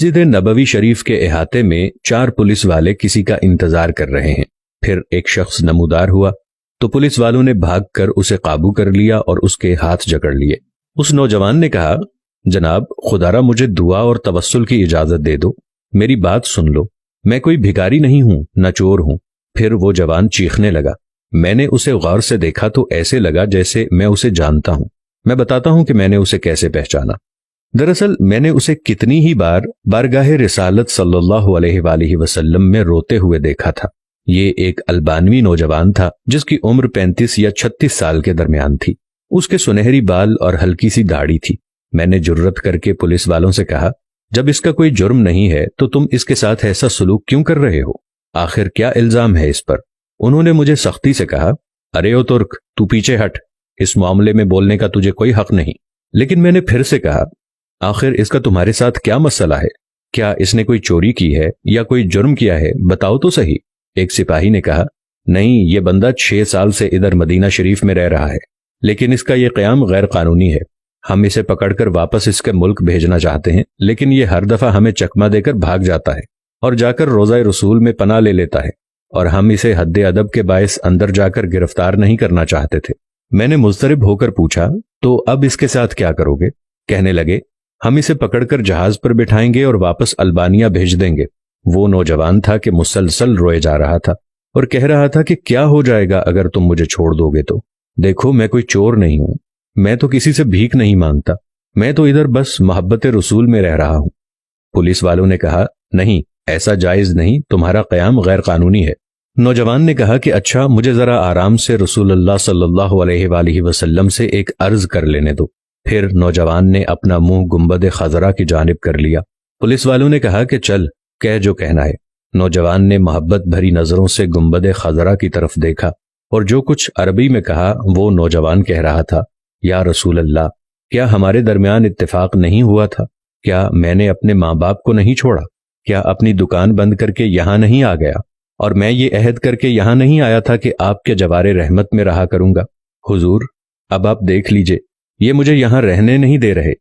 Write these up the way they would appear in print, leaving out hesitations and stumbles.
مسجد نبوی شریف کے احاطے میں 4 پولیس والے کسی کا انتظار کر رہے ہیں۔ پھر ایک شخص نمودار ہوا تو پولیس والوں نے بھاگ کر اسے قابو کر لیا اور اس کے ہاتھ جکڑ لیے۔ اس نوجوان نے کہا، جناب خدا را مجھے دعا اور توسل کی اجازت دے دو، میری بات سن لو، میں کوئی بھکاری نہیں ہوں، نہ چور ہوں۔ پھر وہ جوان چیخنے لگا۔ میں نے اسے غور سے دیکھا تو ایسے لگا جیسے میں اسے جانتا ہوں۔ میں بتاتا ہوں کہ میں نے اسے کیسے پہچانا۔ دراصل میں نے اسے کتنی ہی بار بارگاہ رسالت صلی اللہ علیہ وآلہ وسلم میں روتے ہوئے دیکھا تھا۔ یہ ایک البانوی نوجوان تھا جس کی عمر 35 یا 36 سال کے درمیان تھی۔ اس کے سنہری بال اور ہلکی سی داڑھی تھی۔ میں نے جرت کر کے پولیس والوں سے کہا، جب اس کا کوئی جرم نہیں ہے تو تم اس کے ساتھ ایسا سلوک کیوں کر رہے ہو؟ آخر کیا الزام ہے اس پر؟ انہوں نے مجھے سختی سے کہا، ارے او ترک، تو پیچھے ہٹ، اس معاملے میں بولنے کا تجھے کوئی حق نہیں۔ لیکن میں نے پھر سے کہا، آخر اس کا تمہارے ساتھ کیا مسئلہ ہے؟ کیا اس نے کوئی چوری کی ہے یا کوئی جرم کیا ہے؟ بتاؤ تو صحیح۔ ایک سپاہی نے کہا، نہیں، یہ بندہ 6 سال سے ادھر مدینہ شریف میں رہ رہا ہے، لیکن اس کا یہ قیام غیر قانونی ہے۔ ہم اسے پکڑ کر واپس اس کے ملک بھیجنا چاہتے ہیں، لیکن یہ ہر دفعہ ہمیں چکمہ دے کر بھاگ جاتا ہے اور جا کر روضہ رسول میں پناہ لے لیتا ہے، اور ہم اسے حد ادب کے باعث اندر جا کر گرفتار نہیں کرنا چاہتے تھے۔ میں نے مضطرب ہو کر پوچھا، تو اب اس کے ساتھ کیا کرو گے؟ کہنے لگے، ہم اسے پکڑ کر جہاز پر بٹھائیں گے اور واپس البانیہ بھیج دیں گے۔ وہ نوجوان تھا کہ مسلسل روئے جا رہا تھا اور کہہ رہا تھا کہ کیا ہو جائے گا اگر تم مجھے چھوڑ دو گے تو؟ دیکھو، میں کوئی چور نہیں ہوں، میں تو کسی سے بھیک نہیں مانگتا، میں تو ادھر بس محبت رسول میں رہ رہا ہوں۔ پولیس والوں نے کہا، نہیں، ایسا جائز نہیں، تمہارا قیام غیر قانونی ہے۔ نوجوان نے کہا کہ اچھا، مجھے ذرا آرام سے رسول اللہ صلی اللہ علیہ وآلہ وسلم سے ایک عرض کر لینے دو۔ پھر نوجوان نے اپنا منہ گنبد خضرا کی جانب کر لیا۔ پولیس والوں نے کہا کہ چل، کہہ جو کہنا ہے۔ نوجوان نے محبت بھری نظروں سے گنبد خضرا کی طرف دیکھا اور جو کچھ عربی میں کہا وہ نوجوان کہہ رہا تھا، یا رسول اللہ، کیا ہمارے درمیان اتفاق نہیں ہوا تھا؟ کیا میں نے اپنے ماں باپ کو نہیں چھوڑا؟ کیا اپنی دکان بند کر کے یہاں نہیں آ گیا؟ اور میں یہ عہد کر کے یہاں نہیں آیا تھا کہ آپ کے جوار رحمت میں رہا کروں گا؟ حضور، اب آپ دیکھ لیجئے، یہ مجھے یہاں رہنے نہیں دے رہے۔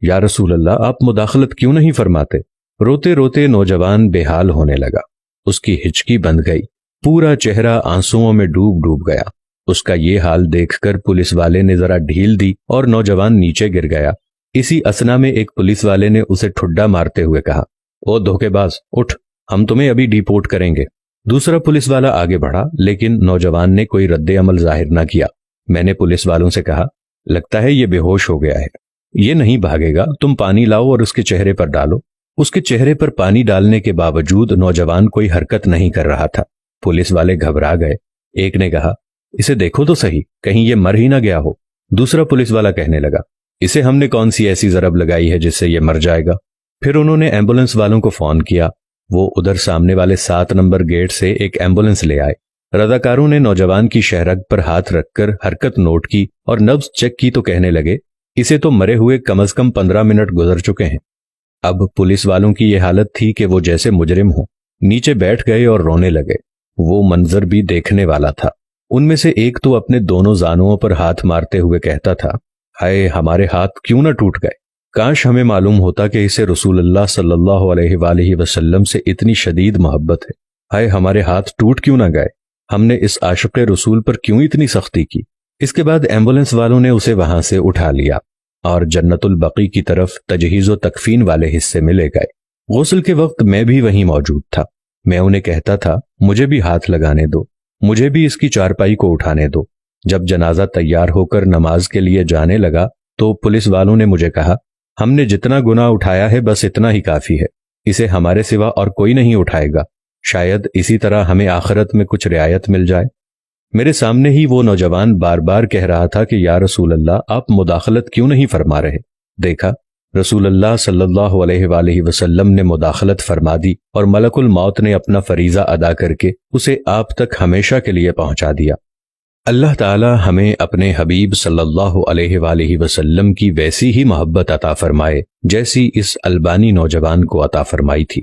یا رسول اللہ، آپ مداخلت کیوں نہیں فرماتے؟ روتے روتے نوجوان بے حال ہونے لگا۔ اس کی ہچکی بند گئی، پورا چہرہ آنسوؤں میں ڈوب گیا۔ اس کا یہ حال دیکھ کر پولیس والے نے ذرا ڈھیل دی اور نوجوان نیچے گر گیا۔ اسی اثنا میں ایک پولیس والے نے اسے ٹھڈا مارتے ہوئے کہا، او دھوکے باز، اٹھ، ہم تمہیں ابھی ڈیپورٹ کریں گے۔ دوسرا پولیس والا آگے بڑھا، لیکن نوجوان نے کوئی رد عمل ظاہر نہ کیا۔ میں نے پولیس والوں سے کہا، لگتا ہے یہ بے ہوش ہو گیا ہے، یہ نہیں بھاگے گا، تم پانی لاؤ اور اس کے چہرے پر ڈالو۔ اس کے چہرے پر پانی ڈالنے کے باوجود نوجوان کوئی حرکت نہیں کر رہا تھا۔ پولیس والے گھبرا گئے۔ ایک نے کہا، اسے دیکھو تو صحیح، کہیں یہ مر ہی نہ گیا ہو۔ دوسرا پولیس والا کہنے لگا، اسے ہم نے کون سی ایسی ضرب لگائی ہے جس سے یہ مر جائے گا؟ پھر انہوں نے ایمبولنس والوں کو فون کیا۔ وہ ادھر سامنے والے 7 نمبر گیٹ سے ایک ایمبولنس لے آئے۔ رضاکاروں نے نوجوان کی شہرگ پر ہاتھ رکھ کر حرکت نوٹ کی اور نبض چیک کی تو کہنے لگے، اسے تو مرے ہوئے کم از کم 15 منٹ گزر چکے ہیں۔ اب پولیس والوں کی یہ حالت تھی کہ وہ جیسے مجرم ہوں، نیچے بیٹھ گئے اور رونے لگے۔ وہ منظر بھی دیکھنے والا تھا۔ ان میں سے ایک تو اپنے دونوں زانوؤں پر ہاتھ مارتے ہوئے کہتا تھا، ہائے، ہمارے ہاتھ کیوں نہ ٹوٹ گئے، کاش ہمیں معلوم ہوتا کہ اسے رسول اللہ صلی اللہ علیہ وآلہ وسلم سے اتنی شدید محبت ہے، ہائے ہمارے ہاتھ ٹوٹ کیوں نہ گئے، ہم نے اس عاشق رسول پر کیوں اتنی سختی کی۔ اس کے بعد ایمبولنس والوں نے اسے وہاں سے اٹھا لیا اور جنت البقیع کی طرف تجہیز و تکفین والے حصے میں لے گئے۔ غسل کے وقت میں بھی وہیں موجود تھا۔ میں انہیں کہتا تھا، مجھے بھی ہاتھ لگانے دو، مجھے بھی اس کی چارپائی کو اٹھانے دو۔ جب جنازہ تیار ہو کر نماز کے لیے جانے لگا تو پولیس والوں نے مجھے کہا، ہم نے جتنا گناہ اٹھایا ہے بس اتنا ہی کافی ہے، اسے ہمارے سوا اور کوئی نہیں اٹھائے گا، شاید اسی طرح ہمیں آخرت میں کچھ رعایت مل جائے۔ میرے سامنے ہی وہ نوجوان بار بار کہہ رہا تھا کہ یا رسول اللہ، آپ مداخلت کیوں نہیں فرما رہے؟ دیکھا، رسول اللہ صلی اللہ علیہ وآلہ وسلم نے مداخلت فرما دی اور ملک الموت نے اپنا فریضہ ادا کر کے اسے آپ تک ہمیشہ کے لیے پہنچا دیا۔ اللہ تعالی ہمیں اپنے حبیب صلی اللہ علیہ وآلہ وسلم کی ویسی ہی محبت عطا فرمائے جیسی اس البانی نوجوان کو عطا فرمائی تھی۔